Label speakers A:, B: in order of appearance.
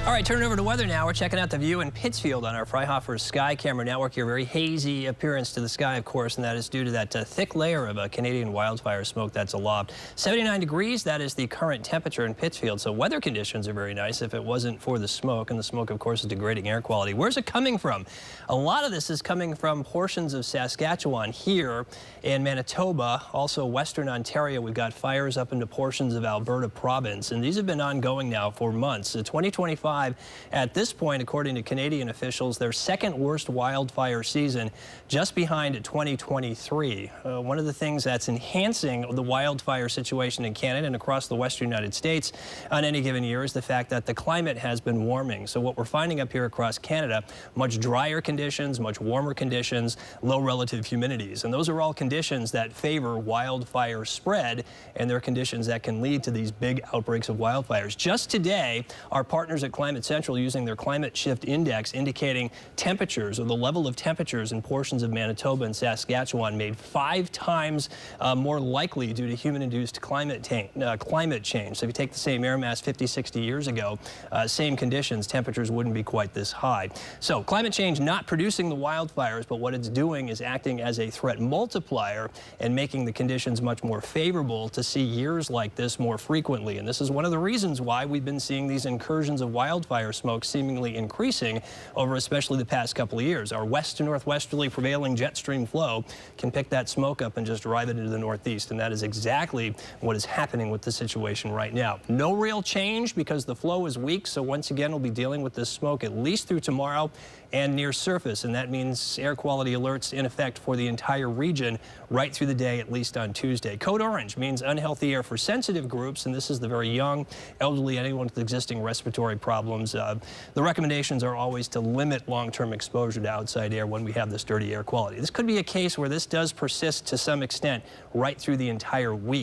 A: All right, turning over to weather now. We're checking out the view in Pittsfield on our Freihoffer Sky Camera Network here. Very hazy appearance to the sky, of course, and that is due to that thick layer of Canadian wildfire smoke that's aloft. 79 degrees, that is the current temperature in Pittsfield, so weather conditions are very nice if it wasn't for the smoke, and the smoke, of course, is degrading air quality. Where's it coming from? A lot of this is coming from portions of Saskatchewan here in Manitoba, also Western Ontario. We've got fires up into portions of Alberta province, and these have been ongoing now for months. 2025 at this point, according to Canadian officials, their second worst wildfire season, just behind 2023. One of the things that's enhancing the wildfire situation in Canada and across the western United States on any given year is the fact that the climate has been warming. So what we're finding up here across Canada, much drier conditions, much warmer conditions, low relative humidities. And those are all conditions that favor wildfire spread, and they're conditions that can lead to these big outbreaks of wildfires. Just today, our partners at Climate Central using their climate shift index indicating temperatures, or the level of temperatures in portions of Manitoba and Saskatchewan made 5 times more likely due to human-induced climate change. So if you take the same air mass 50, 60 years ago, same conditions, temperatures wouldn't be quite this high. So climate change not producing the wildfires, but what it's doing is acting as a threat multiplier and making the conditions much more favorable to see years like this more frequently. And this is one of the reasons why we've been seeing these incursions of wildfire smoke seemingly increasing over especially the past couple of years. Our west to northwesterly prevailing jet stream flow can pick that smoke up and just drive it into the northeast, and that is exactly what is happening with the situation right now. No real change because the flow is weak, so once again we'll be dealing with this smoke at least through tomorrow and near surface, and that means air quality alerts in effect for the entire region right through the day, at least on Tuesday. Code orange means unhealthy air for sensitive groups, and this is the very young, elderly, anyone with existing respiratory problems. The recommendations are always to limit long-term exposure to outside air when we have this dirty air quality. This could be a case where this does persist to some extent right through the entire week.